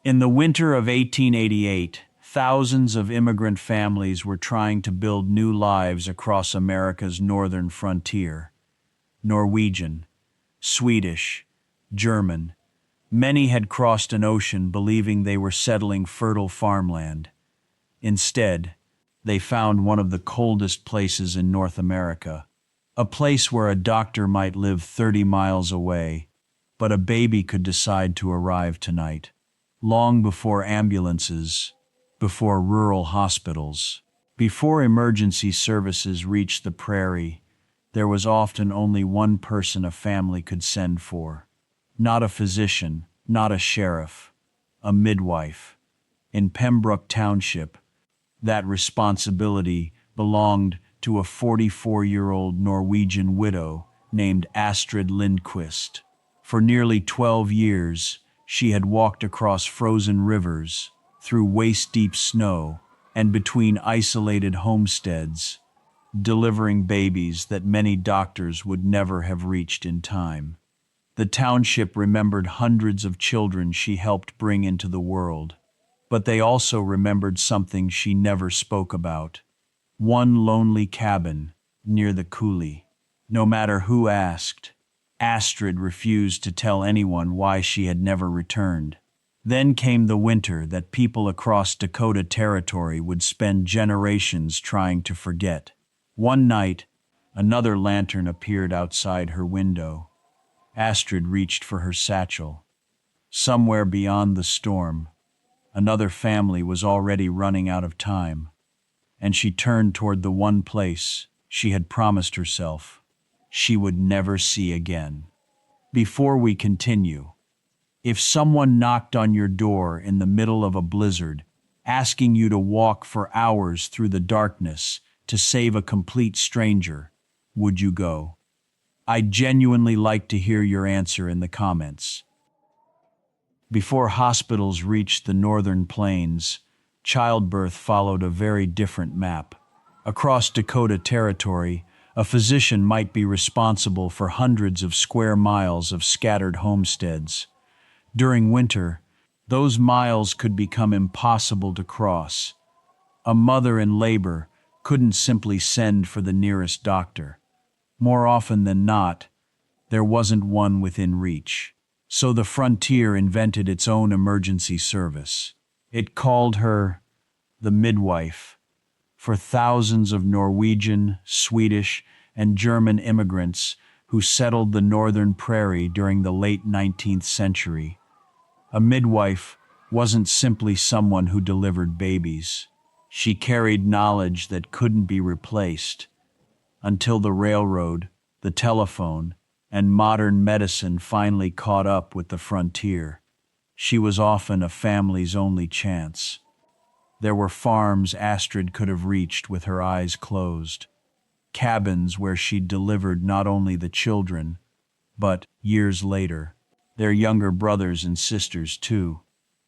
In the winter of 1888, thousands of immigrant families were trying to build new lives across America's northern frontier. Norwegian, Swedish, German. Many had crossed an ocean believing they were settling fertile farmland. Instead, they found one of the coldest places in North America, a place where a doctor might live 30 miles away, but a baby could decide to arrive tonight, long before ambulances, before rural hospitals, before emergency services reached the prairie. There was often only one person a family could send for. Not a physician, not a sheriff, a midwife. In Pembroke Township, that responsibility belonged to a 44-year-old Norwegian widow named Astrid Lindquist. For nearly 12 years, she had walked across frozen rivers, through waist-deep snow, and between isolated homesteads, delivering babies that many doctors would never have reached in time. The township remembered hundreds of children she helped bring into the world, but they also remembered something she never spoke about. One lonely cabin near the coulee. No matter who asked, Astrid refused to tell anyone why she had never returned. Then came the winter that people across Dakota Territory would spend generations trying to forget. One night, another lantern appeared outside her window. Astrid reached for her satchel. Somewhere beyond the storm, another family was already running out of time, and she turned toward the one place she had promised herself she would never see again. Before we continue, if someone knocked on your door in the middle of a blizzard, asking you to walk for hours through the darkness to save a complete stranger, would you go? I'd genuinely like to hear your answer in the comments. Before hospitals reached the northern plains, childbirth followed a very different map. Across Dakota Territory, a physician might be responsible for hundreds of square miles of scattered homesteads. During winter, those miles could become impossible to cross. A mother in labor couldn't simply send for the nearest doctor. More often than not, there wasn't one within reach. So the frontier invented its own emergency service. It called her the midwife. For thousands of Norwegian, Swedish, and German immigrants who settled the northern prairie during the late 19th century, a midwife wasn't simply someone who delivered babies. She carried knowledge that couldn't be replaced until the railroad, the telephone, and modern medicine finally caught up with the frontier. She was often a family's only chance. There were farms Astrid could have reached with her eyes closed, cabins where she delivered not only the children, but, years later, their younger brothers and sisters too.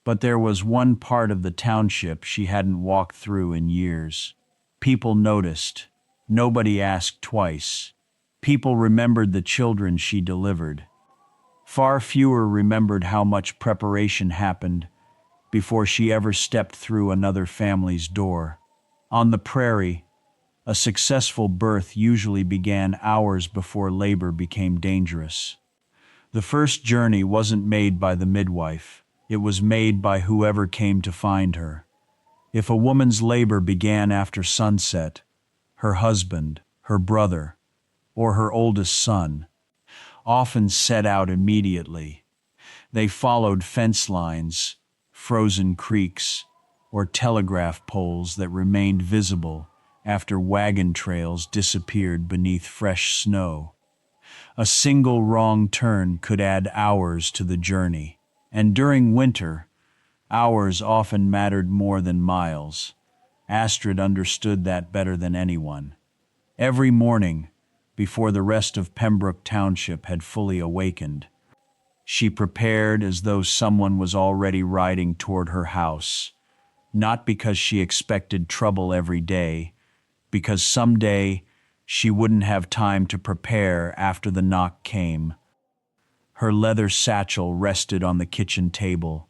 But there was one part of the township she hadn't walked through in years. People noticed. Nobody asked twice. People remembered the children she delivered. Far fewer remembered how much preparation happened before she ever stepped through another family's door. On the prairie, a successful birth usually began hours before labor became dangerous. The first journey wasn't made by the midwife. It was made by whoever came to find her. If a woman's labor began after sunset, her husband, her brother, or her oldest son often set out immediately. They followed fence lines, frozen creeks, or telegraph poles that remained visible after wagon trails disappeared beneath fresh snow. A single wrong turn could add hours to the journey, and during winter, hours often mattered more than miles. Astrid understood that better than anyone. Every morning, before the rest of Pembroke Township had fully awakened, she prepared as though someone was already riding toward her house, not because she expected trouble every day, because someday she wouldn't have time to prepare after the knock came. Her leather satchel rested on the kitchen table,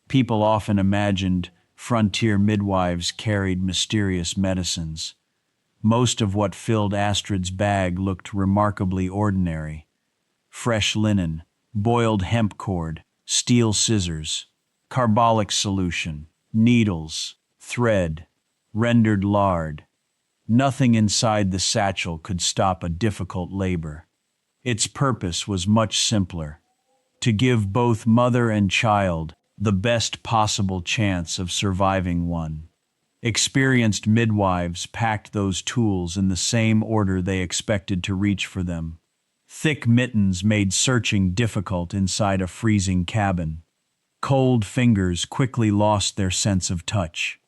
People often imagined frontier midwives carried mysterious medicines. Most of what filled Astrid's bag looked remarkably ordinary. Fresh linen, boiled hemp cord, steel scissors, carbolic solution, needles, thread, rendered lard. Nothing inside the satchel could stop a difficult labor. Its purpose was much simpler: to give both mother and child the best possible chance of surviving one. Experienced midwives packed those tools in the same order they expected to reach for them. Thick mittens made searching difficult inside a freezing cabin. Cold fingers quickly lost their sense of touch.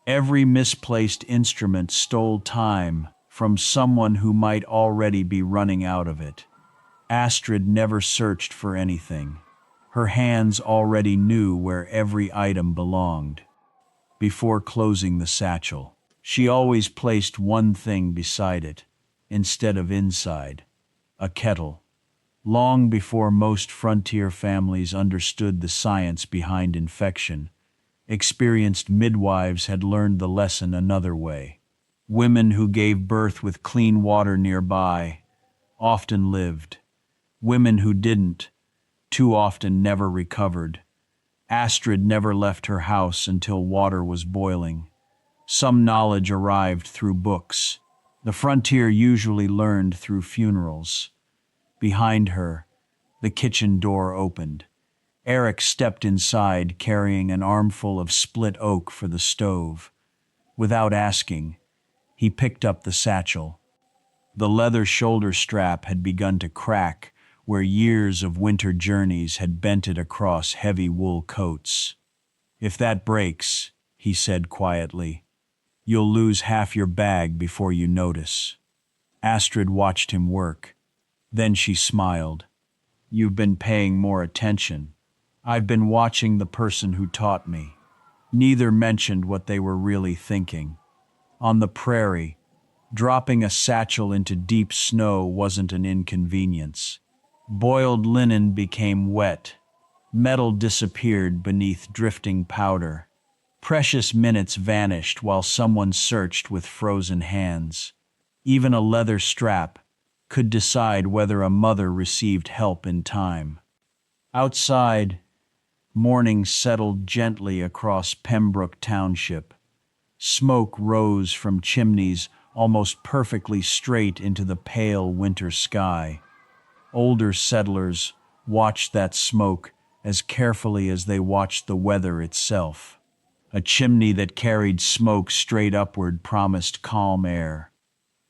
Every misplaced instrument stole time from someone who might already be running out of it. Astrid never searched for anything. Her hands already knew where every item belonged. Before closing the satchel, she always placed one thing beside it, instead of inside: a kettle. Long before most frontier families understood the science behind infection, experienced midwives had learned the lesson another way. Women who gave birth with clean water nearby often lived. Women who didn't, too often never recovered. Astrid never left her house until water was boiling. Some knowledge arrived through books. The frontier usually learned through funerals. Behind her, the kitchen door opened. Eric stepped inside carrying an armful of split oak for the stove. Without asking, he picked up the satchel. The leather shoulder strap had begun to crack where years of winter journeys had bent it across heavy wool coats. "If that breaks," he said quietly, "you'll lose half your bag before you notice." Astrid watched him work. Then she smiled. "You've been paying more attention. I've been watching the person who taught me." Neither mentioned what they were really thinking. On the prairie, dropping a satchel into deep snow wasn't an inconvenience. Boiled linen became wet. Metal disappeared beneath drifting powder. Precious minutes vanished while someone searched with frozen hands. Even a leather strap could decide whether a mother received help in time. Outside, morning settled gently across Pembroke Township. Smoke rose from chimneys almost perfectly straight into the pale winter sky. Older settlers watched that smoke as carefully as they watched the weather itself. A chimney that carried smoke straight upward promised calm air.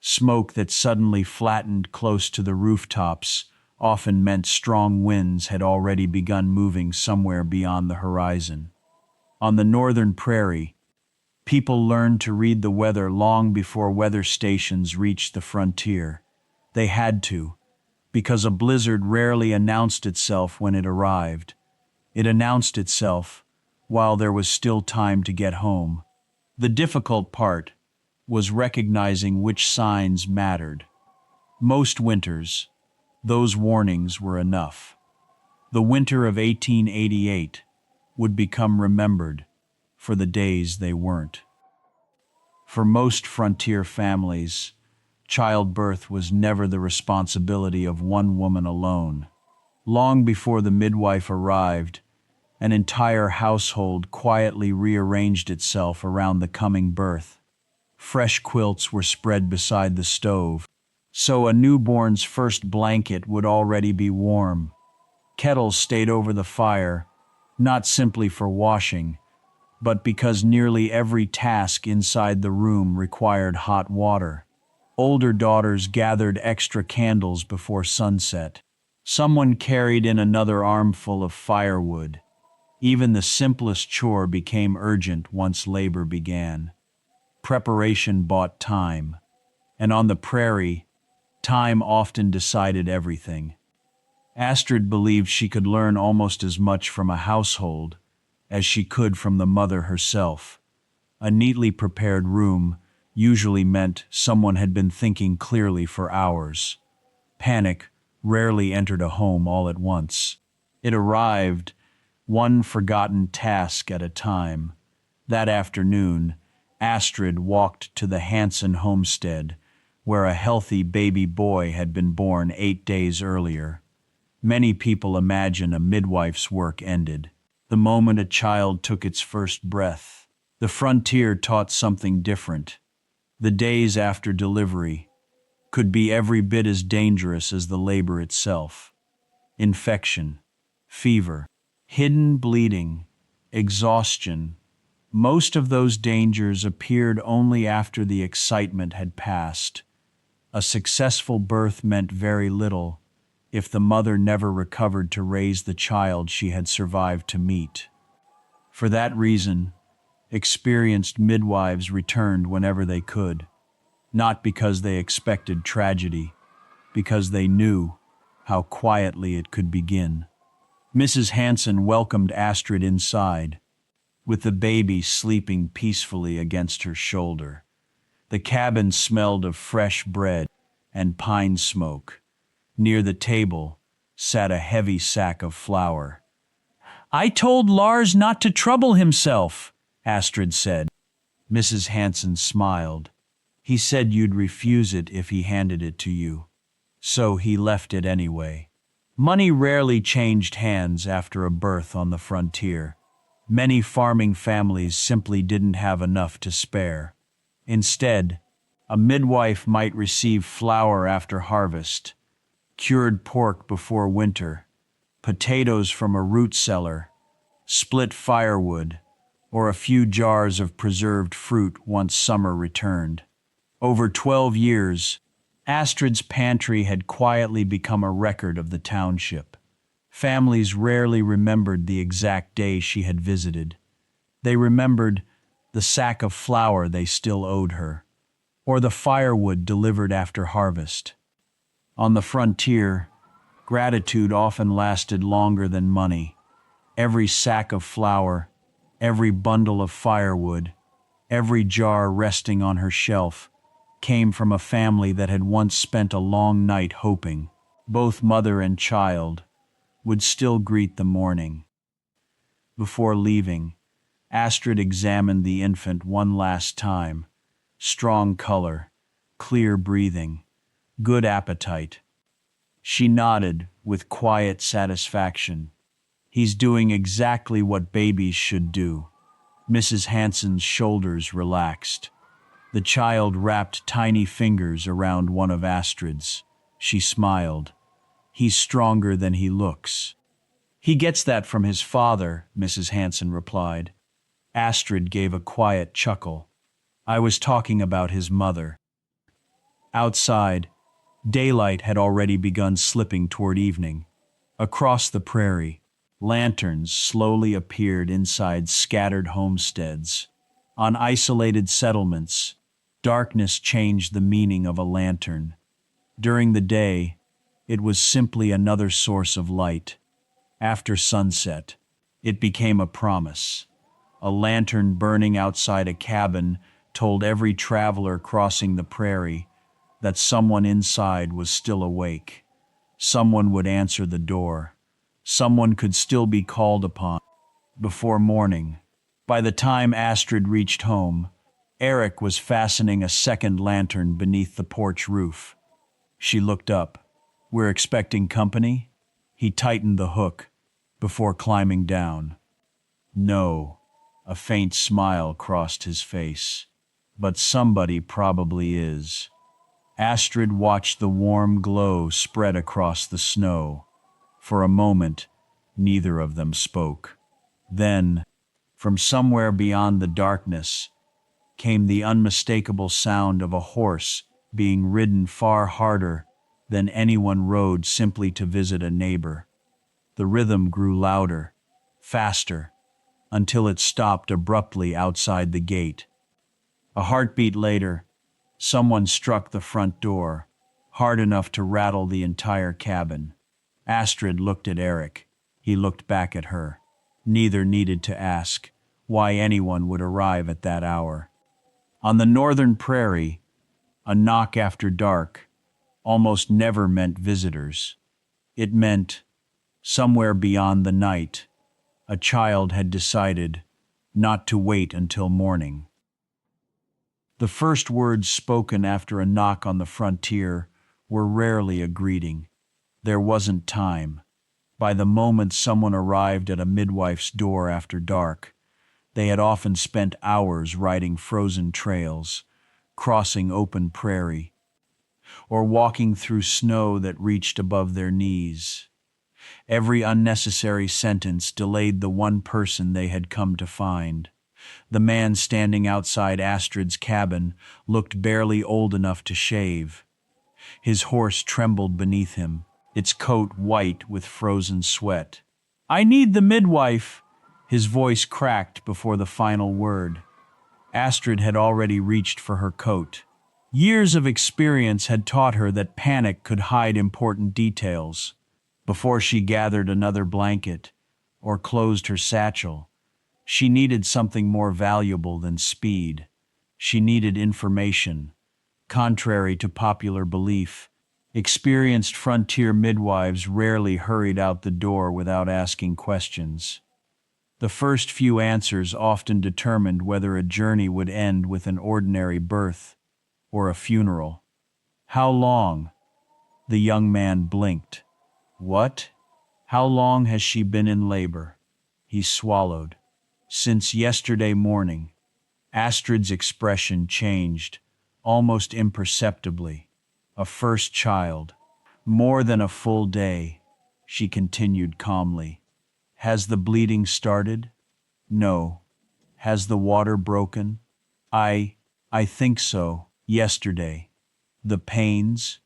Smoke that suddenly flattened close to the rooftops often meant strong winds had already begun moving somewhere beyond the horizon. On the northern prairie, people learned to read the weather long before weather stations reached the frontier. They had to, because a blizzard rarely announced itself when it arrived. It announced itself while there was still time to get home. The difficult part was recognizing which signs mattered. Most winters, those warnings were enough. The winter of 1888 would become remembered for the days they weren't. For most frontier families, childbirth was never the responsibility of one woman alone. Long before the midwife arrived, an entire household quietly rearranged itself around the coming birth. Fresh quilts were spread beside the stove, so a newborn's first blanket would already be warm. Kettles stayed over the fire, not simply for washing, but because nearly every task inside the room required hot water. Older daughters gathered extra candles before sunset. Someone carried in another armful of firewood. Even the simplest chore became urgent once labor began. Preparation bought time, and on the prairie, time often decided everything. Astrid believed she could learn almost as much from a household as she could from the mother herself. A neatly prepared room usually meant someone had been thinking clearly for hours. Panic rarely entered a home all at once. It arrived one forgotten task at a time. That afternoon, Astrid walked to the Hansen homestead, where a healthy baby boy had been born 8 days earlier. Many people imagine a midwife's work ended the moment a child took its first breath. The frontier taught something different. The days after delivery could be every bit as dangerous as the labor itself. Infection, fever, hidden bleeding, exhaustion. Most of those dangers appeared only after the excitement had passed. A successful birth meant very little if the mother never recovered to raise the child she had survived to meet. For that reason, experienced midwives returned whenever they could, not because they expected tragedy, because they knew how quietly it could begin. Mrs. Hansen welcomed Astrid inside, with the baby sleeping peacefully against her shoulder. The cabin smelled of fresh bread and pine smoke. Near the table sat a heavy sack of flour. "I told Lars not to trouble himself," Astrid said. Mrs. Hansen smiled. "He said you'd refuse it if he handed it to you. So he left it anyway." Money rarely changed hands after a birth on the frontier. Many farming families simply didn't have enough to spare. Instead, a midwife might receive flour after harvest, cured pork before winter, potatoes from a root cellar, split firewood, or a few jars of preserved fruit once summer returned. Over 12 years, Astrid's pantry had quietly become a record of the township. Families rarely remembered the exact day she had visited. They remembered the sack of flour they still owed her, or the firewood delivered after harvest. On the frontier, gratitude often lasted longer than money. Every sack of flour, every bundle of firewood, every jar resting on her shelf came from a family that had once spent a long night hoping both mother and child would still greet the morning. Before leaving, Astrid examined the infant one last time. Strong color, clear breathing, good appetite. She nodded with quiet satisfaction. "He's doing exactly what babies should do." Mrs. Hansen's shoulders relaxed. The child wrapped tiny fingers around one of Astrid's. She smiled. "He's stronger than he looks." "He gets that from his father," Mrs. Hansen replied. Astrid gave a quiet chuckle. "I was talking about his mother." Outside, daylight had already begun slipping toward evening. Across the prairie, lanterns slowly appeared inside scattered homesteads. On isolated settlements, darkness changed the meaning of a lantern. During the day, it was simply another source of light. After sunset, it became a promise. A lantern burning outside a cabin told every traveler crossing the prairie that someone inside was still awake. Someone would answer the door. Someone could still be called upon. Before morning, by the time Astrid reached home, Eric was fastening a second lantern beneath the porch roof. She looked up. "We're expecting company?" He tightened the hook before climbing down. "No." A faint smile crossed his face. "But somebody probably is." Astrid watched the warm glow spread across the snow. For a moment, neither of them spoke. Then, from somewhere beyond the darkness, came the unmistakable sound of a horse being ridden far harder than anyone rode simply to visit a neighbor. The rhythm grew louder, faster, until it stopped abruptly outside the gate. A heartbeat later, someone struck the front door, hard enough to rattle the entire cabin. Astrid looked at Eric. He looked back at her. Neither needed to ask why anyone would arrive at that hour. On the northern prairie, a knock after dark almost never meant visitors. It meant, somewhere beyond the night, A child had decided not to wait until morning. The first words spoken after a knock on the frontier were rarely a greeting. There wasn't time. By the moment someone arrived at a midwife's door after dark, they had often spent hours riding frozen trails, crossing open prairie, or walking through snow that reached above their knees. Every unnecessary sentence delayed the one person they had come to find. The man standing outside Astrid's cabin looked barely old enough to shave. His horse trembled beneath him, its coat white with frozen sweat. "I need the midwife!" His voice cracked before the final word. Astrid had already reached for her coat. Years of experience had taught her that panic could hide important details. Before she gathered another blanket or closed her satchel, she needed something more valuable than speed. She needed information. Contrary to popular belief, experienced frontier midwives rarely hurried out the door without asking questions. The first few answers often determined whether a journey would end with an ordinary birth or a funeral. "How long?" The young man blinked. "What? How long has she been in labor?" He swallowed. "Since yesterday morning." Astrid's expression changed, almost imperceptibly. "A first child. More than a full day," she continued calmly. "Has the bleeding started?" "No." "Has the water broken?" I think so. Yesterday." "The pains?"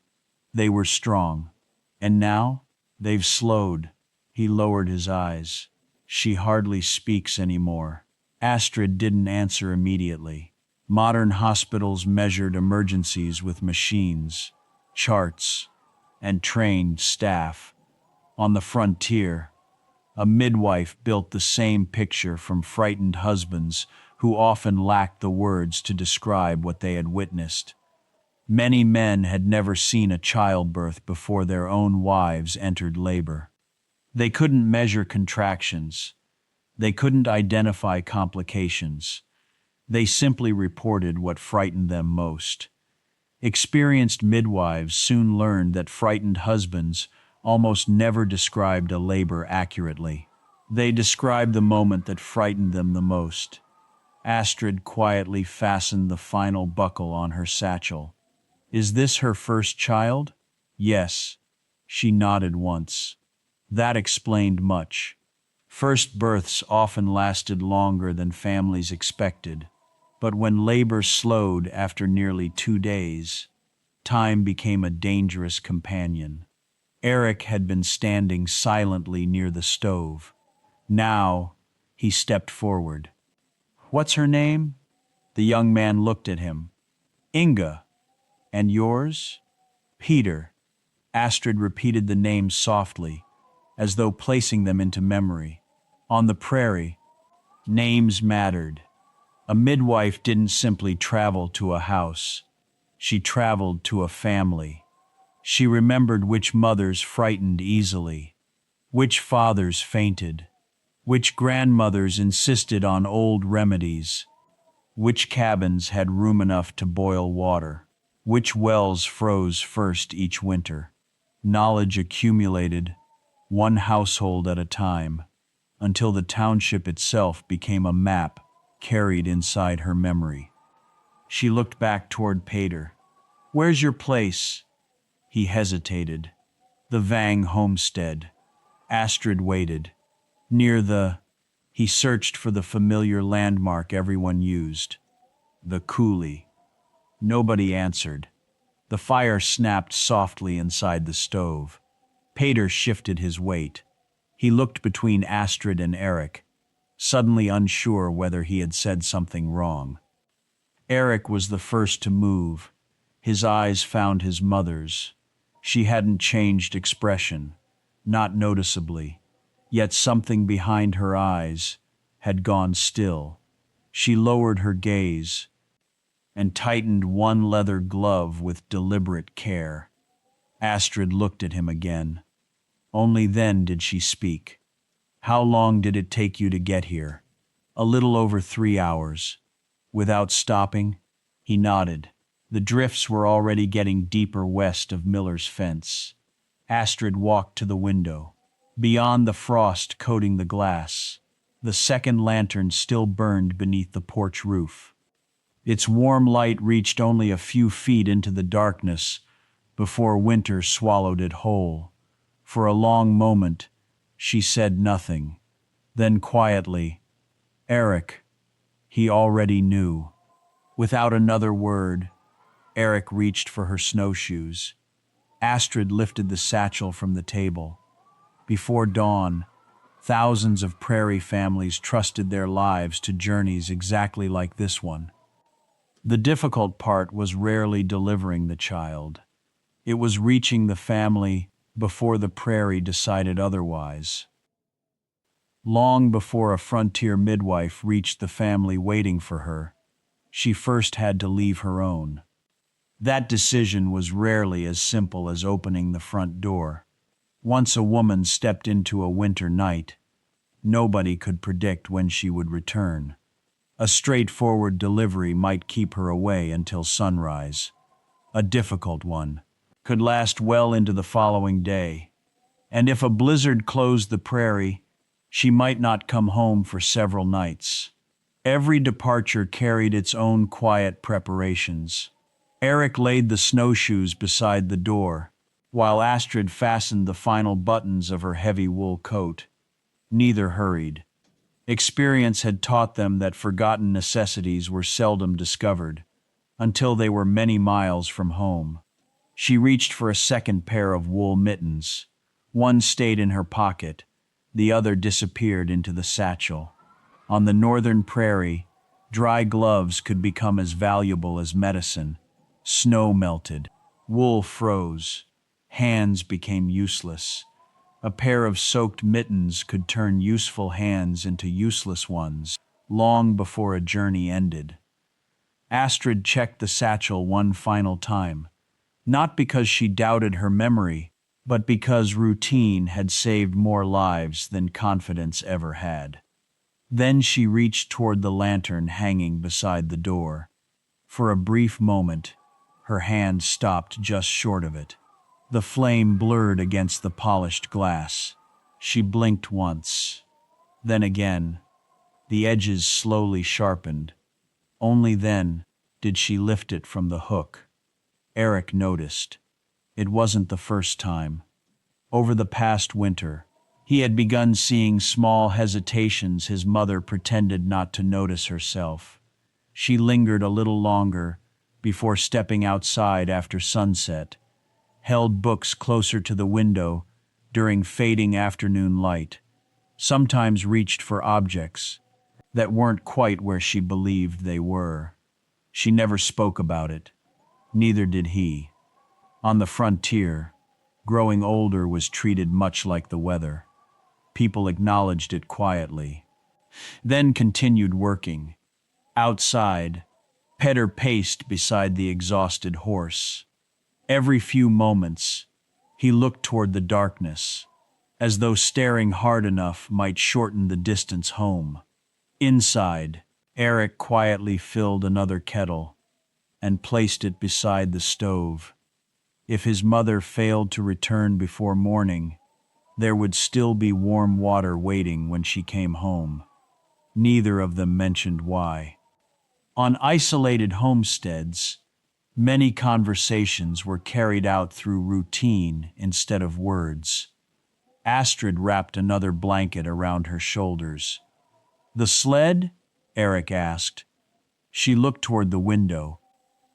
"They were strong." "And now?" "They've slowed." He lowered his eyes. "She hardly speaks anymore." Astrid didn't answer immediately. Modern hospitals measured emergencies with machines, charts, and trained staff. On the frontier, a midwife built the same picture from frightened husbands who often lacked the words to describe what they had witnessed. Many men had never seen a childbirth before their own wives entered labor. They couldn't measure contractions. They couldn't identify complications. They simply reported what frightened them most. Experienced midwives soon learned that frightened husbands almost never described a labor accurately. They described the moment that frightened them the most. Astrid quietly fastened the final buckle on her satchel. "Is this her first child?" "Yes." She nodded once. That explained much. First births often lasted longer than families expected, but when labor slowed after nearly 2 days, time became a dangerous companion. Eric had been standing silently near the stove. Now, he stepped forward. "What's her name?" The young man looked at him. "Inga. And yours?" "Peter." Astrid repeated the names softly, as though placing them into memory. On the prairie, names mattered. A midwife didn't simply travel to a house. She traveled to a family. She remembered which mothers frightened easily, which fathers fainted, which grandmothers insisted on old remedies, which cabins had room enough to boil water, which wells froze first each winter. Knowledge accumulated, one household at a time, until the township itself became a map carried inside her memory. She looked back toward Peter. "Where's your place?" He hesitated. "The Vang homestead." Astrid waited. "Near the—" He searched for the familiar landmark everyone used. "The coulee." Nobody answered. The fire snapped softly inside the stove. Peter shifted his weight. He looked between Astrid and Eric, suddenly unsure whether he had said something wrong. Eric was the first to move. His eyes found his mother's. She hadn't changed expression, not noticeably, yet something behind her eyes had gone still. She lowered her gaze and tightened one leather glove with deliberate care. Astrid looked at him again. Only then did she speak. How long did it take you to get here? A little over 3 hours. Without stopping? He nodded. The drifts were already getting deeper west of Miller's fence. Astrid walked to the window. Beyond the frost coating the glass, the second lantern still burned beneath the porch roof. Its warm light reached only a few feet into the darkness before winter swallowed it whole. For a long moment, she said nothing. Then quietly, "Eric," he already knew. Without another word, Eric reached for her snowshoes. Astrid lifted the satchel from the table. Before dawn, thousands of prairie families trusted their lives to journeys exactly like this one. The difficult part was rarely delivering the child. It was reaching the family before the prairie decided otherwise. Long before a frontier midwife reached the family waiting for her, she first had to leave her own. That decision was rarely as simple as opening the front door. Once a woman stepped into a winter night, nobody could predict when she would return. A straightforward delivery might keep her away until sunrise. A difficult one could last well into the following day. And if a blizzard closed the prairie, she might not come home for several nights. Every departure carried its own quiet preparations. Eric laid the snowshoes beside the door, while Astrid fastened the final buttons of her heavy wool coat. Neither hurried. Experience had taught them that forgotten necessities were seldom discovered, until they were many miles from home. She reached for a second pair of wool mittens. One stayed in her pocket, the other disappeared into the satchel. On the northern prairie, dry gloves could become as valuable as medicine. Snow melted, wool froze, hands became useless. A pair of soaked mittens could turn useful hands into useless ones, long before a journey ended. Astrid checked the satchel one final time, not because she doubted her memory, but because routine had saved more lives than confidence ever had. Then she reached toward the lantern hanging beside the door. For a brief moment, her hand stopped just short of it. The flame blurred against the polished glass. She blinked once. Then again. The edges slowly sharpened. Only then did she lift it from the hook. Eric noticed. It wasn't the first time. Over the past winter, he had begun seeing small hesitations his mother pretended not to notice herself. She lingered a little longer before stepping outside after sunset, held books closer to the window during fading afternoon light, sometimes reached for objects that weren't quite where she believed they were. She never spoke about it. Neither did he. On the frontier, growing older was treated much like the weather. People acknowledged it quietly, then continued working. Outside, Peder paced beside the exhausted horse. Every few moments, he looked toward the darkness, as though staring hard enough might shorten the distance home. Inside, Eric quietly filled another kettle and placed it beside the stove. If his mother failed to return before morning, there would still be warm water waiting when she came home. Neither of them mentioned why. On isolated homesteads, many conversations were carried out through routine instead of words. Astrid wrapped another blanket around her shoulders. "The sled?" Eric asked. She looked toward the window.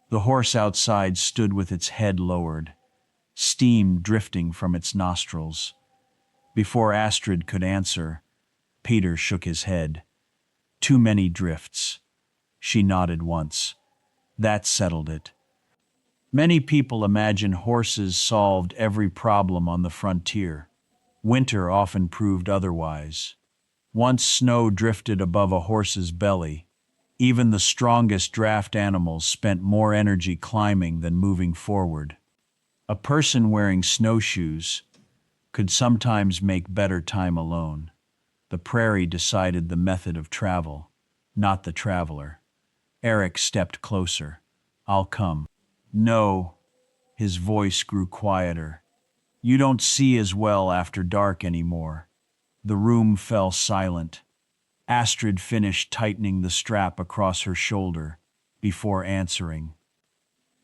The horse outside stood with its head lowered, steam drifting from its nostrils. Before Astrid could answer, Peter shook his head. "Too many drifts." She nodded once. That settled it. Many people imagine horses solved every problem on the frontier. Winter often proved otherwise. Once snow drifted above a horse's belly, even the strongest draft animals spent more energy climbing than moving forward. A person wearing snowshoes could sometimes make better time alone. The prairie decided the method of travel, not the traveler. Eric stepped closer. I'll come. No. His voice grew quieter. You don't see as well after dark anymore. The room fell silent. Astrid finished tightening the strap across her shoulder before answering.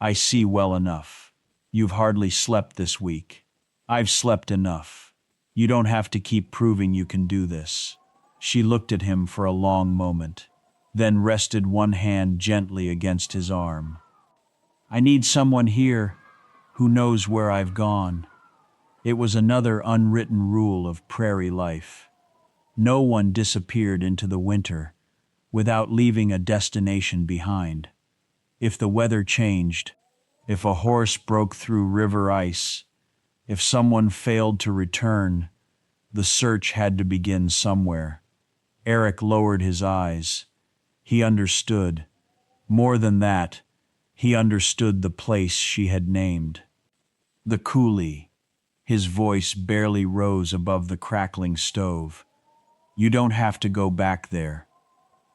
I see well enough. You've hardly slept this week. I've slept enough. You don't have to keep proving you can do this. She looked at him for a long moment, then rested one hand gently against his arm. I need someone here who knows where I've gone. It was another unwritten rule of prairie life. No one disappeared into the winter without leaving a destination behind. If the weather changed, if a horse broke through river ice, if someone failed to return, the search had to begin somewhere. Eric lowered his eyes. He understood. More than that, he understood the place she had named. The coulee. His voice barely rose above the crackling stove. You don't have to go back there.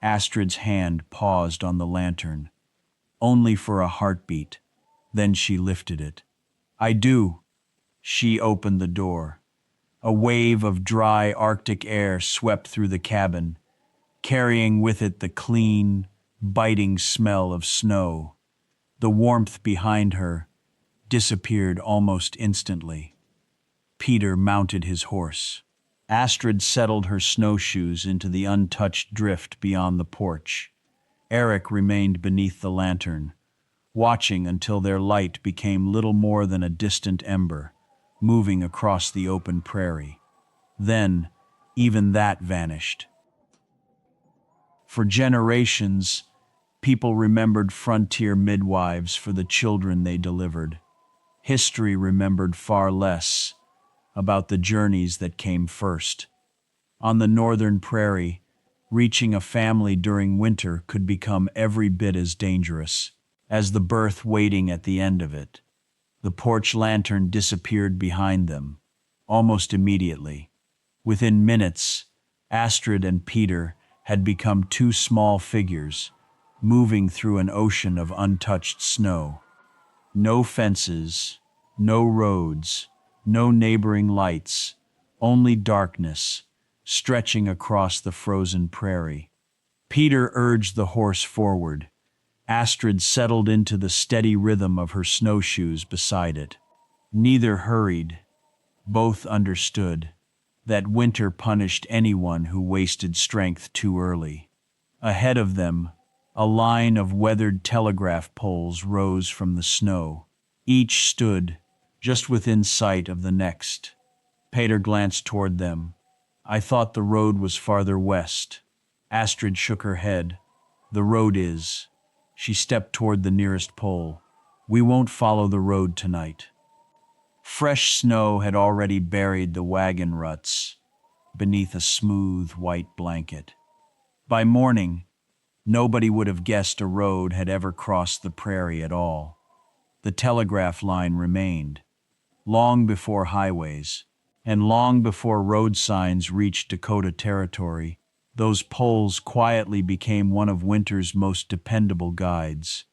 Astrid's hand paused on the lantern. Only for a heartbeat. Then she lifted it. I do. She opened the door. A wave of dry Arctic air swept through the cabin, carrying with it the clean, biting smell of snow. The warmth behind her disappeared almost instantly. Peter mounted his horse. Astrid settled her snowshoes into the untouched drift beyond the porch. Eric remained beneath the lantern, watching until their light became little more than a distant ember, moving across the open prairie. Then, even that vanished. For generations, people remembered frontier midwives for the children they delivered. History remembered far less about the journeys that came first. On the northern prairie, reaching a family during winter could become every bit as dangerous as the birth waiting at the end of it. The porch lantern disappeared behind them, almost immediately. Within minutes, Astrid and Peter had become two small figures, moving through an ocean of untouched snow. No fences, no roads, no neighboring lights, only darkness, stretching across the frozen prairie. Peter urged the horse forward. Astrid settled into the steady rhythm of her snowshoes beside it. Neither hurried. Both understood that winter punished anyone who wasted strength too early. Ahead of them, a line of weathered telegraph poles rose from the snow. Each stood just within sight of the next. Peter glanced toward them. I thought the road was farther west. Astrid shook her head. The road is. She stepped toward the nearest pole. We won't follow the road tonight. Fresh snow had already buried the wagon ruts beneath a smooth white blanket. By morning, nobody would have guessed a road had ever crossed the prairie at all. The telegraph line remained, long before highways, and long before road signs reached Dakota territory. Those poles quietly became one of winter's most dependable guides.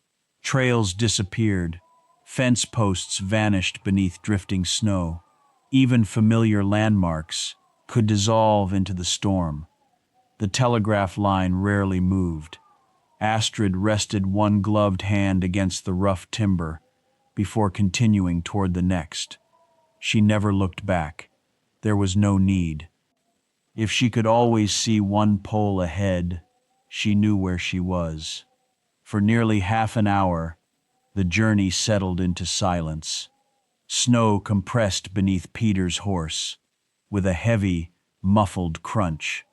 Trails disappeared. Fence posts vanished beneath drifting snow. Even familiar landmarks could dissolve into the storm. The telegraph line rarely moved. Astrid rested one gloved hand against the rough timber before continuing toward the next. She never looked back. There was no need. If she could always see one pole ahead, she knew where she was. For nearly half an hour, the journey settled into silence. Snow compressed beneath Peter's horse, with a heavy, muffled crunch.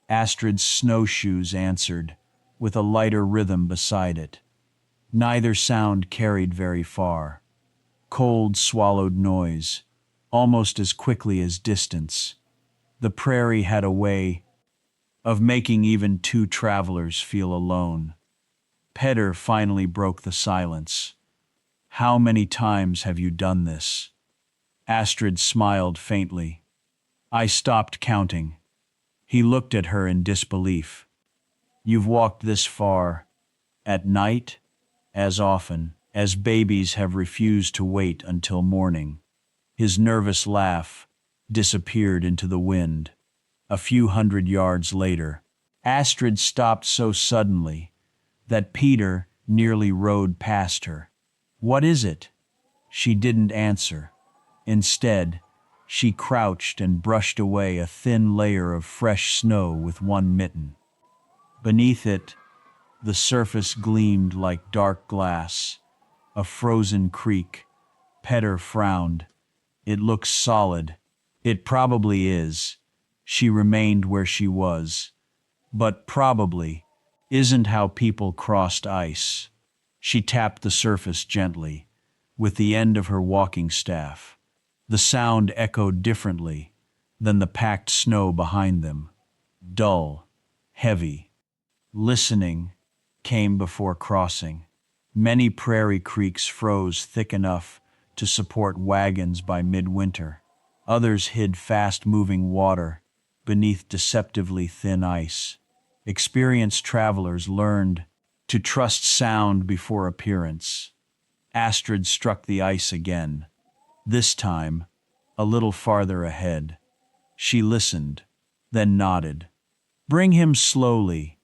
Astrid's snowshoes answered, with a lighter rhythm beside it. Neither sound carried very far. Cold swallowed noise, almost as quickly as distance. The prairie had a way of making even two travelers feel alone. Peter finally broke the silence. How many times have you done this? Astrid smiled faintly. I stopped counting. He looked at her in disbelief. You've walked this far, at night, as often as babies have refused to wait until morning. His nervous laugh disappeared into the wind. A few hundred yards later, Astrid stopped so suddenly that Peter nearly rode past her. What is it? She didn't answer. Instead, she crouched and brushed away a thin layer of fresh snow with one mitten. Beneath it, the surface gleamed like dark glass, a frozen creek. Peter frowned. It looks solid. It probably is. She remained where she was. But probably isn't how people crossed ice. She tapped the surface gently with the end of her walking staff. The sound echoed differently than the packed snow behind them. Dull, heavy. Listening came before crossing. Many prairie creeks froze thick enough to support wagons by midwinter. Others hid fast-moving water beneath deceptively thin ice. Experienced travelers learned to trust sound before appearance. Astrid struck the ice again, this time a little farther ahead. She listened, then nodded. Bring him slowly.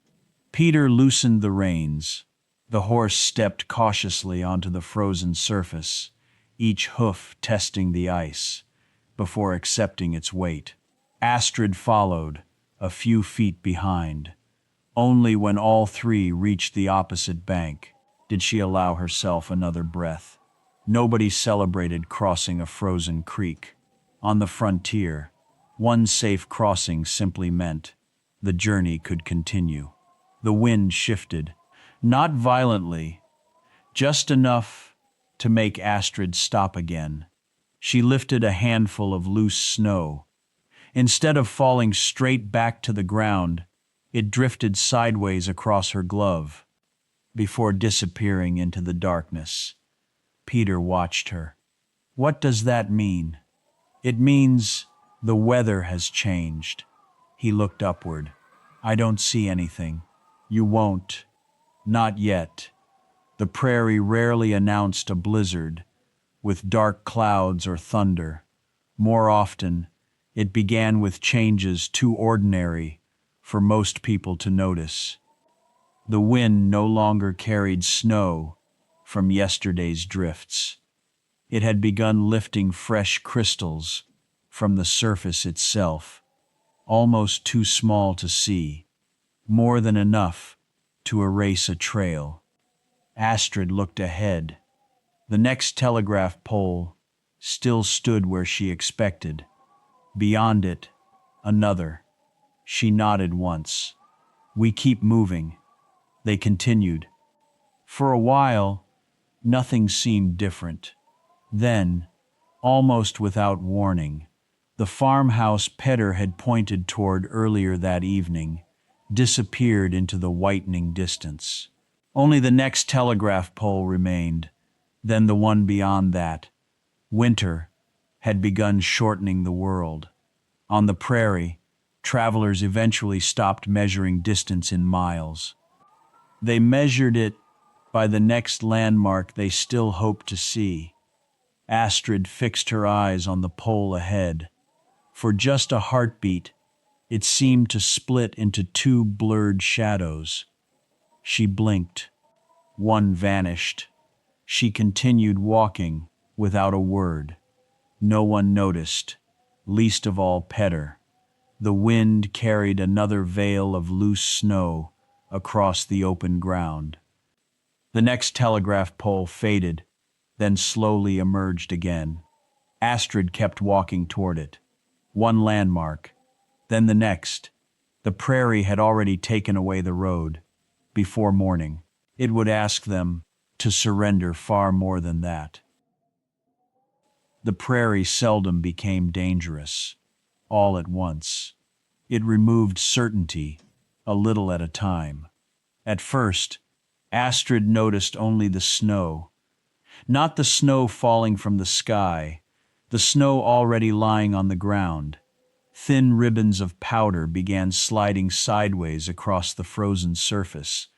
Peter loosened the reins. The horse stepped cautiously onto the frozen surface, each hoof testing the ice before accepting its weight. Astrid followed, a few feet behind. Only when all three reached the opposite bank did she allow herself another breath. Nobody celebrated crossing a frozen creek. On the frontier, one safe crossing simply meant the journey could continue. The wind shifted, not violently, just enough to make Astrid stop again. She lifted a handful of loose snow. Instead of falling straight back to the ground, it drifted sideways across her glove. Before disappearing into the darkness, Peter watched her. What does that mean? It means the weather has changed. He looked upward. I don't see anything. You won't. Not yet. The prairie rarely announced a blizzard, with dark clouds or thunder. More often, it began with changes too ordinary for most people to notice. The wind no longer carried snow from yesterday's drifts. It had begun lifting fresh crystals from the surface itself, almost too small to see, more than enough to erase a trail. Astrid looked ahead. The next telegraph pole still stood where she expected. Beyond it, another. She nodded once. We keep moving. They continued. For a while, nothing seemed different. Then, almost without warning, the farmhouse Peter had pointed toward earlier that evening disappeared into the whitening distance. Only the next telegraph pole remained, then the one beyond that. Winter had begun shortening the world. On the prairie, travelers eventually stopped measuring distance in miles. They measured it by the next landmark they still hoped to see. Astrid fixed her eyes on the pole ahead. For just a heartbeat, it seemed to split into two blurred shadows. She blinked. One vanished. She continued walking without a word. No one noticed, least of all Peter. The wind carried another veil of loose snow across the open ground. The next telegraph pole faded, then slowly emerged again. Astrid kept walking toward it. One landmark, then the next. The prairie had already taken away the road. Before morning, it would ask them to surrender far more than that. The prairie seldom became dangerous, all at once. It removed certainty, a little at a time. At first, Astrid noticed only the snow. Not the snow falling from the sky, the snow already lying on the ground. Thin ribbons of powder began sliding sideways across the frozen surface,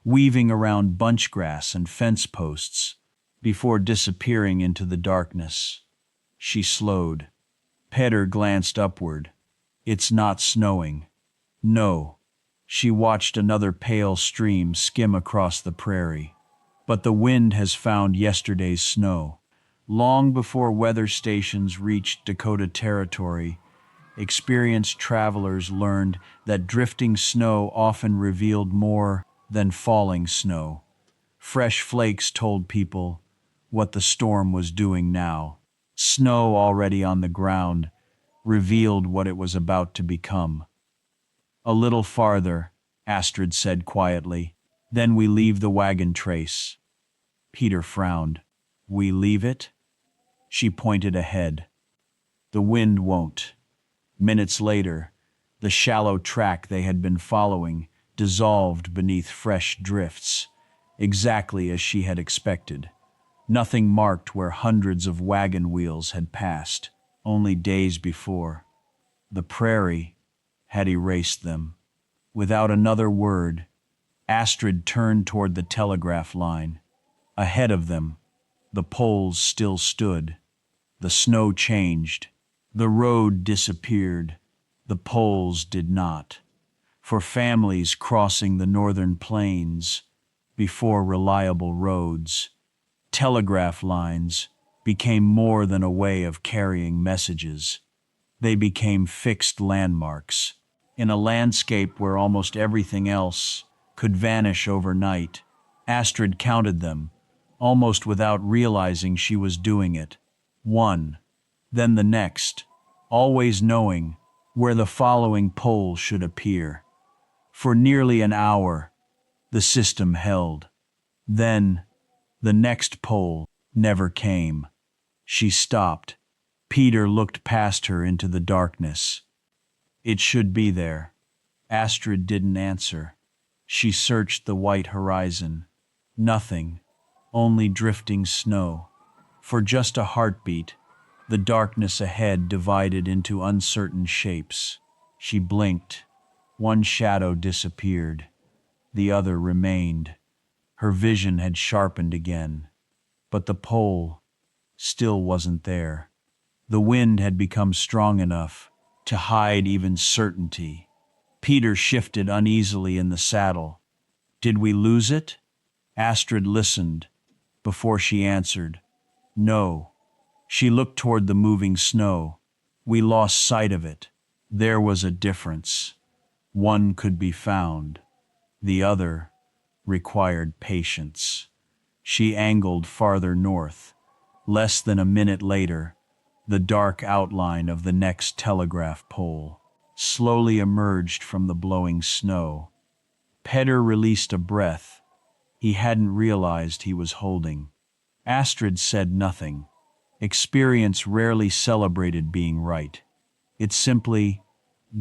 weaving around bunchgrass and fence posts, before disappearing into the darkness. She slowed. Petter glanced upward. It's not snowing. No. She watched another pale stream skim across the prairie. But the wind has found yesterday's snow. Long before weather stations reached Dakota Territory, experienced travelers learned that drifting snow often revealed more than falling snow. Fresh flakes told people what the storm was doing now. Snow already on the ground revealed what it was about to become. A little farther, Astrid said quietly. Then we leave the wagon trace. Peter frowned. We leave it? She pointed ahead. The wind won't. Minutes later, the shallow track they had been following dissolved beneath fresh drifts, exactly as she had expected. Nothing marked where hundreds of wagon wheels had passed, only days before. The prairie had erased them. Without another word, Astrid turned toward the telegraph line. Ahead of them, the poles still stood. The snow changed. The road disappeared. The poles did not. For families crossing the northern plains, before reliable roads, telegraph lines became more than a way of carrying messages. They became fixed landmarks. In a landscape where almost everything else could vanish overnight, Astrid counted them, almost without realizing she was doing it. One, then the next, always knowing where the following pole should appear. For nearly an hour, the system held. Then, the next pole never came. She stopped. Peter looked past her into the darkness. It should be there. Astrid didn't answer. She searched the white horizon. Nothing, only drifting snow. For just a heartbeat, the darkness ahead divided into uncertain shapes. She blinked. One shadow disappeared. The other remained. Her vision had sharpened again. But the pole still wasn't there. The wind had become strong enough to hide even certainty. Peter shifted uneasily in the saddle. Did we lose it? Astrid listened before she answered. No. She looked toward the moving snow. We lost sight of it. There was a difference. One could be found. The other required patience. She angled farther north. Less than a minute later, the dark outline of the next telegraph pole slowly emerged from the blowing snow. Petter released a breath he hadn't realized he was holding. Astrid said nothing. Experience rarely celebrated being right. It simply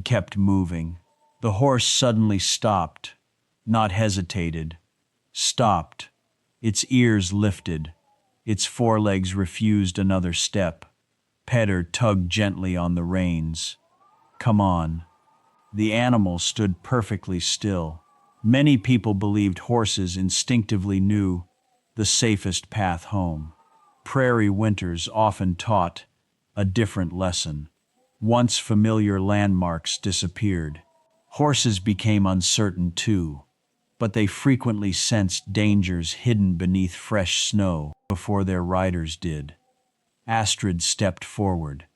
kept moving. The horse suddenly stopped, not hesitated. Stopped. Its ears lifted. Its forelegs refused another step. Petter tugged gently on the reins. Come on. The animal stood perfectly still. Many people believed horses instinctively knew the safest path home. Prairie winters often taught a different lesson. Once familiar landmarks disappeared, horses became uncertain too, but they frequently sensed dangers hidden beneath fresh snow before their riders did. Astrid stepped forward,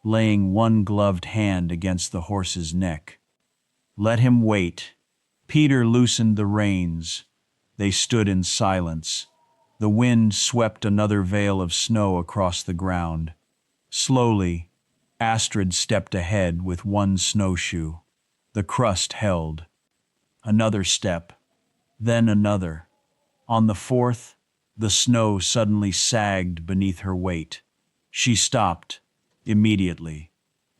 laying one gloved hand against the horse's neck. Let him wait. Peter loosened the reins. They stood in silence. The wind swept another veil of snow across the ground. Slowly, Astrid stepped ahead with one snowshoe. The crust held. Another step, then another. On the fourth, the snow suddenly sagged beneath her weight. She stopped, immediately.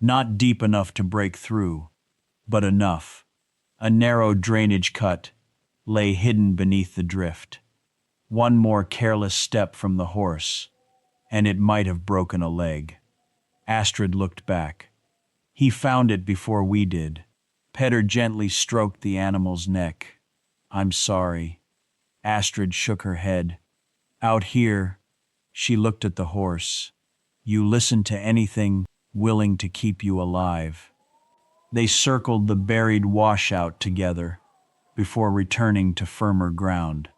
Not deep enough to break through, but enough. A narrow drainage cut lay hidden beneath the drift. One more careless step from the horse, and it might have broken a leg. Astrid looked back. He found it before we did. Petter gently stroked the animal's neck. I'm sorry. Astrid shook her head. Out here, she looked at the horse. You listen to anything willing to keep you alive. They circled the buried washout together before returning to firmer ground.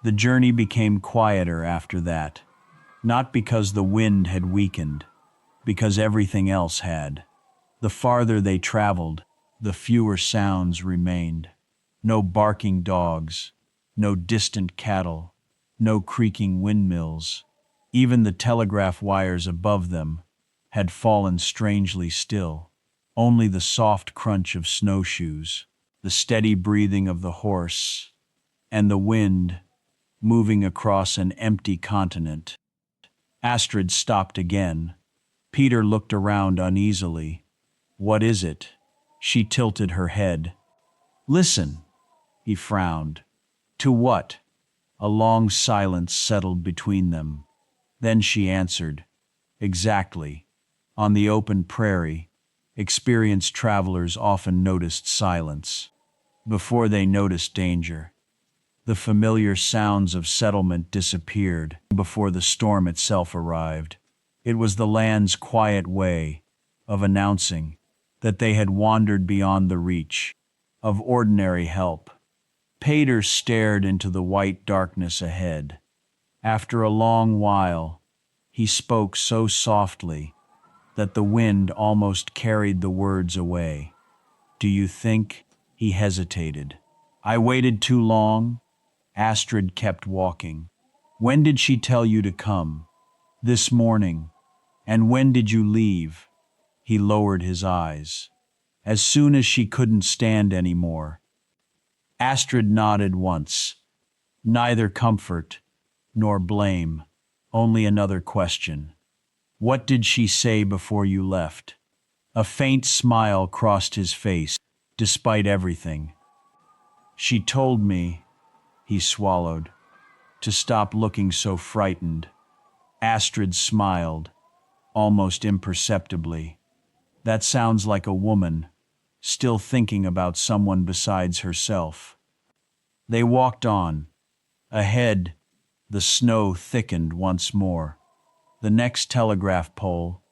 The journey became quieter after that, not because the wind had weakened, because everything else had. The farther they traveled, the fewer sounds remained. No barking dogs, no distant cattle, no creaking windmills. Even the telegraph wires above them had fallen strangely still. Only the soft crunch of snowshoes, the steady breathing of the horse, and the wind moving across an empty continent. Astrid stopped again. Peter looked around uneasily. What is it? She tilted her head. Listen, he frowned. To what? A long silence settled between them. Then she answered. Exactly. On the open prairie, experienced travelers often noticed silence before they noticed danger. The familiar sounds of settlement disappeared before the storm itself arrived. It was the land's quiet way of announcing that they had wandered beyond the reach of ordinary help. Peter stared into the white darkness ahead. After a long while, he spoke so softly that the wind almost carried the words away. Do you think? He hesitated. I waited too long? Astrid kept walking. When did she tell you to come? This morning. And when did you leave? He lowered his eyes. As soon as she couldn't stand any more. Astrid nodded once. Neither comfort nor blame, only another question. What did she say before you left? A faint smile crossed his face, despite everything. She told me, he swallowed, to stop looking so frightened. Astrid smiled, almost imperceptibly. That sounds like a woman, still thinking about someone besides herself. They walked on. Ahead, the snow thickened once more. The next telegraph pole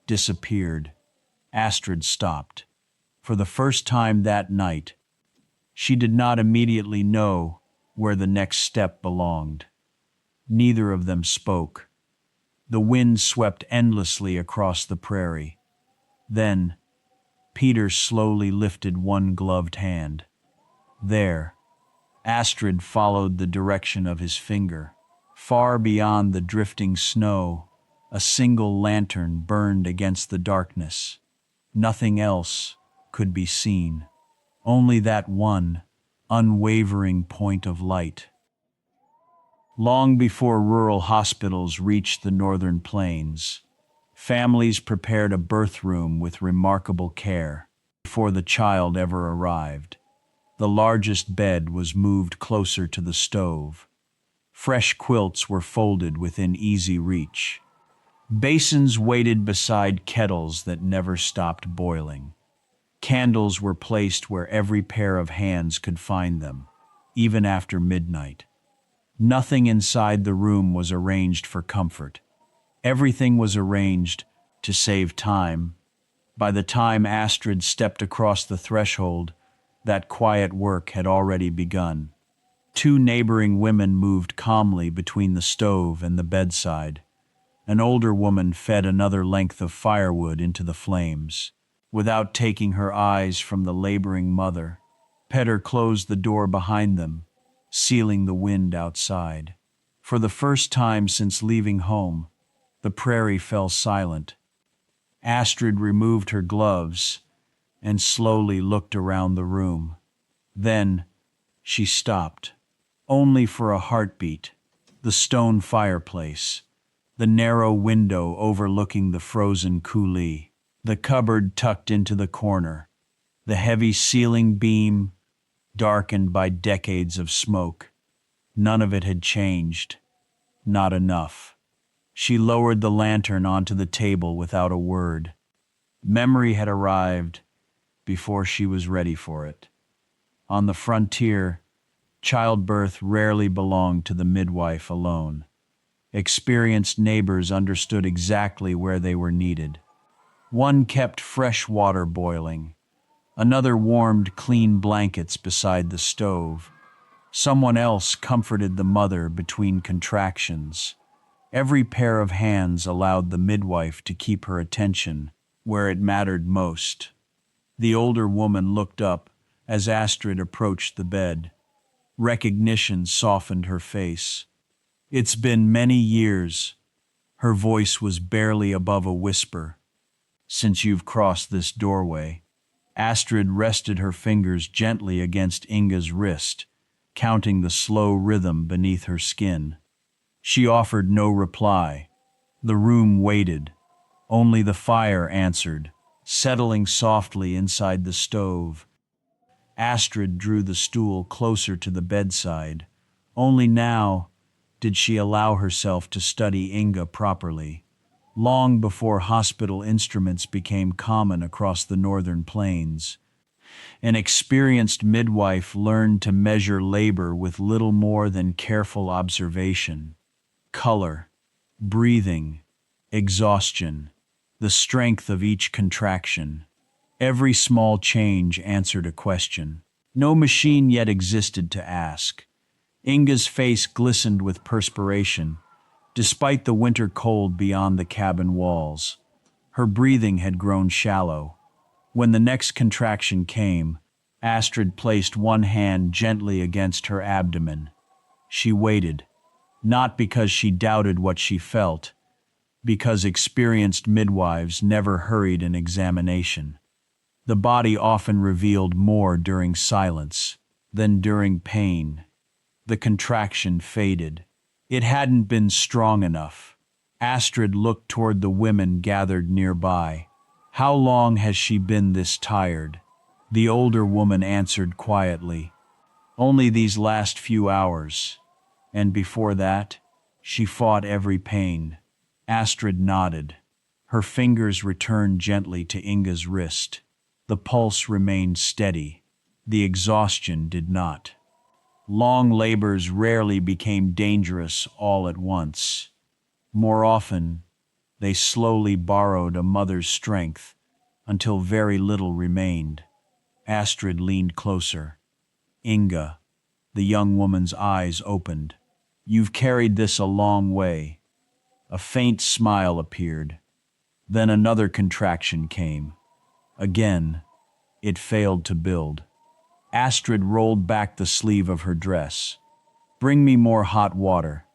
disappeared. Astrid stopped. For the first time that night, she did not immediately know where the next step belonged. Neither of them spoke. The wind swept endlessly across the prairie. Then, Peter slowly lifted one gloved hand. There, Astrid followed the direction of his finger. Far beyond the drifting snow, a single lantern burned against the darkness. Nothing else could be seen. Only that one unwavering point of light. Long before rural hospitals reached the northern plains, families prepared a birth room with remarkable care before the child ever arrived. The largest bed was moved closer to the stove. Fresh quilts were folded within easy reach. Basins waited beside kettles that never stopped boiling. Candles were placed where every pair of hands could find them, even after midnight. Nothing inside the room was arranged for comfort. Everything was arranged to save time. By the time Astrid stepped across the threshold, that quiet work had already begun. Two neighboring women moved calmly between the stove and the bedside. An older woman fed another length of firewood into the flames. Without taking her eyes from the laboring mother, Petter closed the door behind them, sealing the wind outside. For the first time since leaving home, the prairie fell silent. Astrid removed her gloves and slowly looked around the room. Then she stopped, only for a heartbeat. The stone fireplace, the narrow window overlooking the frozen coulee, the cupboard tucked into the corner, the heavy ceiling beam darkened by decades of smoke. None of it had changed. Not enough. She lowered the lantern onto the table without a word. Memory had arrived before she was ready for it. On the frontier, childbirth rarely belonged to the midwife alone. Experienced neighbors understood exactly where they were needed. One kept fresh water boiling. Another warmed clean blankets beside the stove. Someone else comforted the mother between contractions. Every pair of hands allowed the midwife to keep her attention where it mattered most. The older woman looked up as Astrid approached the bed. Recognition softened her face. "It's been many years." Her voice was barely above a whisper. "Since you've crossed this doorway." Astrid rested her fingers gently against Inga's wrist, counting the slow rhythm beneath her skin. She offered no reply. The room waited. Only the fire answered, settling softly inside the stove. Astrid drew the stool closer to the bedside. Only now did she allow herself to study Inga properly. Long before hospital instruments became common across the northern plains, an experienced midwife learned to measure labor with little more than careful observation. Color, breathing, exhaustion, the strength of each contraction. Every small change answered a question. No machine yet existed to ask. Inga's face glistened with perspiration, despite the winter cold beyond the cabin walls. Her breathing had grown shallow. When the next contraction came, Astrid placed one hand gently against her abdomen. She waited, not because she doubted what she felt, because experienced midwives never hurried an examination. The body often revealed more during silence than during pain. The contraction faded. It hadn't been strong enough. Astrid looked toward the women gathered nearby. "How long has she been this tired?" The older woman answered quietly, "Only these last few hours." "And before that?" "She fought every pain." Astrid nodded. Her fingers returned gently to Inga's wrist. The pulse remained steady. The exhaustion did not. Long labors rarely became dangerous all at once. More often, they slowly borrowed a mother's strength until very little remained. Astrid leaned closer. "Inga," the young woman's eyes opened. "You've carried this a long way." A faint smile appeared. Then another contraction came. Again, it failed to build. Astrid rolled back the sleeve of her dress. "Bring me more hot water."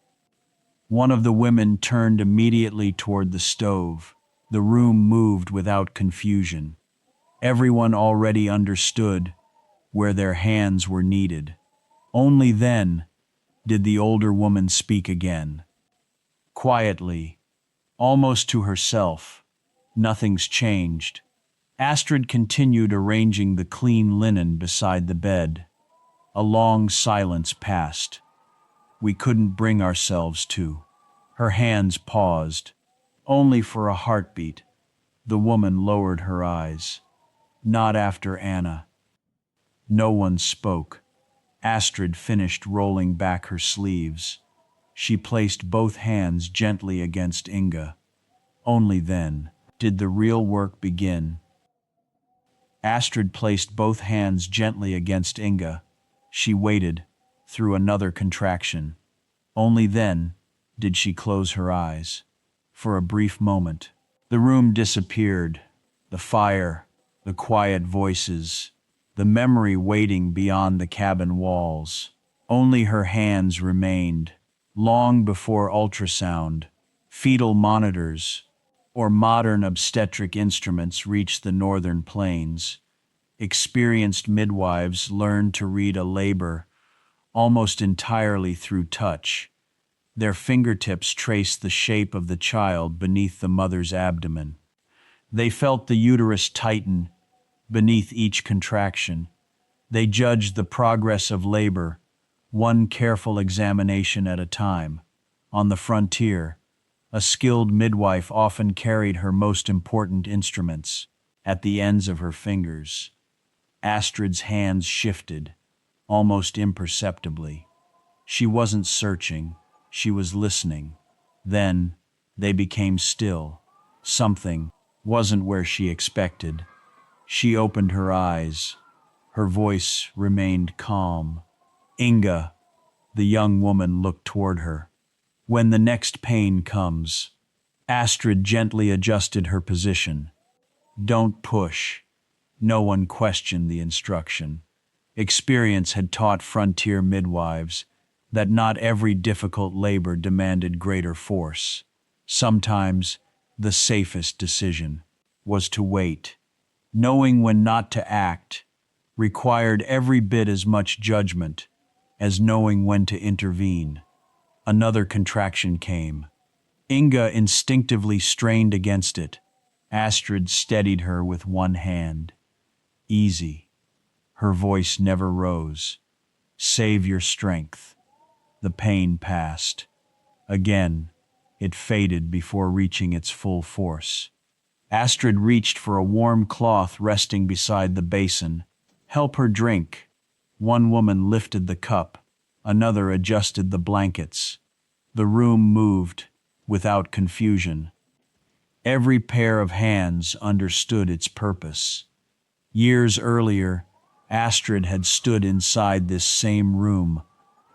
One of the women turned immediately toward the stove. The room moved without confusion. Everyone already understood where their hands were needed. Only then did the older woman speak again. Quietly, almost to herself, "Nothing's changed." Astrid continued arranging the clean linen beside the bed. A long silence passed. "We couldn't bring ourselves to." Her hands paused. Only for a heartbeat. The woman lowered her eyes. "Not after Anna." No one spoke. Astrid finished rolling back her sleeves. She placed both hands gently against Inga. Only then did the real work begin. Astrid placed both hands gently against Inga. She waited through another contraction. Only then did she close her eyes. For a brief moment, the room disappeared. The fire, the quiet voices, the memory waiting beyond the cabin walls. Only her hands remained. Long before ultrasound, fetal monitors, or modern obstetric instruments reached the northern plains, experienced midwives learned to read a labor almost entirely through touch. Their fingertips traced the shape of the child beneath the mother's abdomen. They felt the uterus tighten beneath each contraction. They judged the progress of labor, one careful examination at a time. On the frontier, a skilled midwife often carried her most important instruments. at the ends of her fingers. Astrid's hands shifted, almost imperceptibly. She wasn't searching, she was listening. Then, they became still. Something wasn't where she expected. She opened her eyes. Her voice remained calm. Inga, the young woman looked toward her. When the next pain comes, Astrid gently adjusted her position. Don't push. No one questioned the instruction. Experience had taught frontier midwives that not every difficult labor demanded greater force. Sometimes, the safest decision was to wait. Knowing when not to act required every bit as much judgment as knowing when to intervene. Another contraction came. Inga instinctively strained against it. Astrid steadied her with one hand. Easy. Her voice never rose. Save your strength. The pain passed. Again, it faded before reaching its full force. Astrid reached for a warm cloth resting beside the basin. Help her drink. One woman lifted the cup. Another adjusted the blankets. The room moved, without confusion. Every pair of hands understood its purpose. Years earlier, Astrid had stood inside this same room,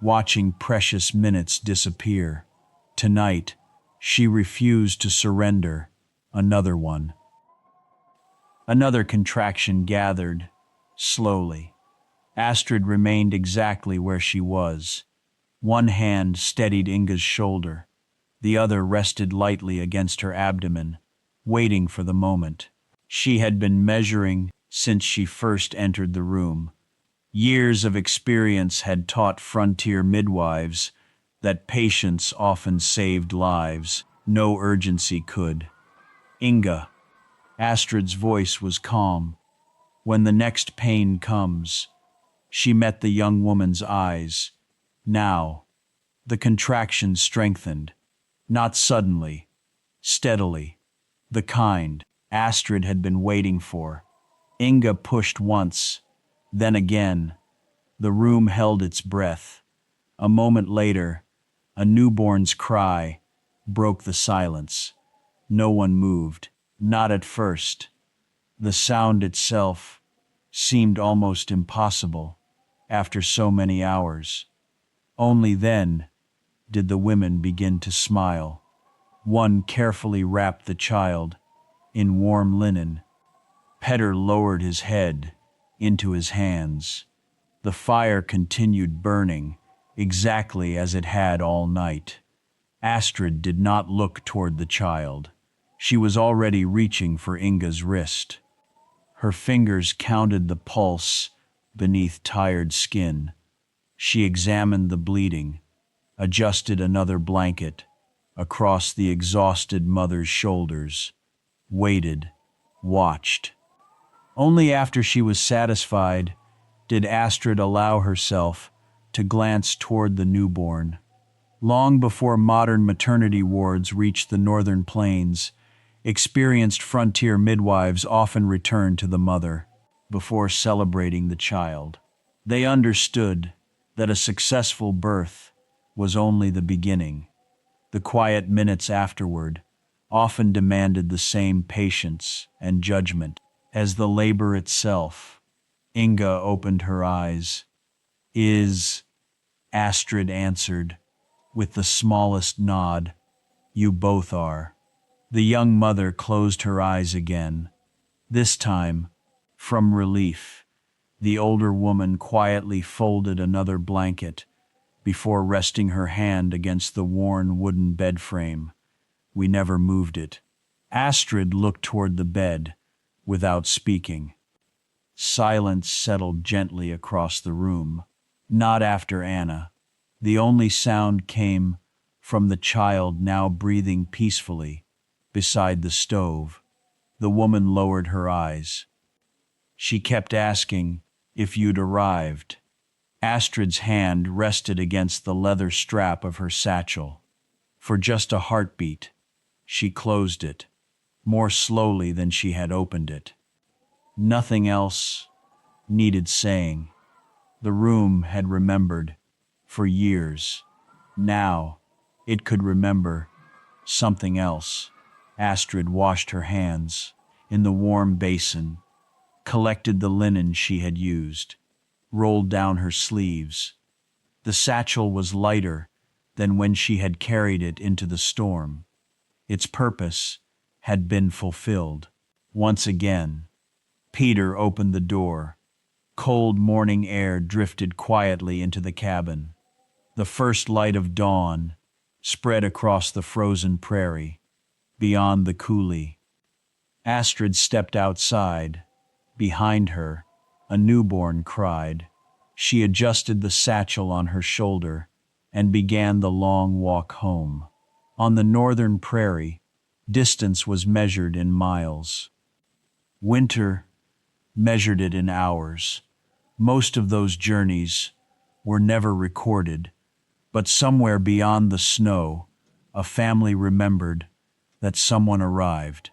watching precious minutes disappear. Tonight, she refused to surrender. Another one. Another contraction gathered, slowly. Astrid remained exactly where she was. One hand steadied Inga's shoulder. The other rested lightly against her abdomen, waiting for the moment. She had been measuring since she first entered the room. Years of experience had taught frontier midwives that patience often saved lives. No urgency could. Inga. Astrid's voice was calm. When the next pain comes, she met the young woman's eyes. Now, the contraction strengthened. Not suddenly, steadily. The kind Astrid had been waiting for. Inga pushed once, then again. The room held its breath. A moment later, a newborn's cry broke the silence. No one moved, not at first. The sound itself seemed almost impossible after so many hours. Only then did the women begin to smile. One carefully wrapped the child in warm linen. Petter lowered his head into his hands. The fire continued burning exactly as it had all night. Astrid did not look toward the child. She was already reaching for Inga's wrist. Her fingers counted the pulse beneath tired skin. She examined the bleeding, adjusted another blanket across the exhausted mother's shoulders, waited, watched. Only after she was satisfied did Astrid allow herself to glance toward the newborn. Long before modern maternity wards reached the northern plains, experienced frontier midwives often returned to the mother before celebrating the child. They understood that a successful birth was only the beginning. The quiet minutes afterward often demanded the same patience and judgment as the labor itself. Inga opened her eyes. Astrid answered, with the smallest nod. You both are. The young mother closed her eyes again. This time, from relief, the older woman quietly folded another blanket before resting her hand against the worn wooden bed frame. We never moved it. Astrid looked toward the bed without speaking. Silence settled gently across the room. Not after Anna. The only sound came from the child now breathing peacefully beside the stove. The woman lowered her eyes. She kept asking if you'd arrived. Astrid's hand rested against the leather strap of her satchel. For just a heartbeat, she closed it, more slowly than she had opened it. Nothing else needed saying. The room had remembered for years. Now it could remember something else. Astrid washed her hands in the warm basin, collected the linen she had used, rolled down her sleeves. The satchel was lighter than when she had carried it into the storm. Its purpose had been fulfilled. Once again, Peter opened the door. Cold morning air drifted quietly into the cabin. The first light of dawn spread across the frozen prairie, beyond the coulee. Astrid stepped outside. Behind her, a newborn cried. She adjusted the satchel on her shoulder and began the long walk home. On the northern prairie, distance was measured in miles. Winter measured it in hours. Most of those journeys were never recorded, but somewhere beyond the snow, a family remembered that someone arrived.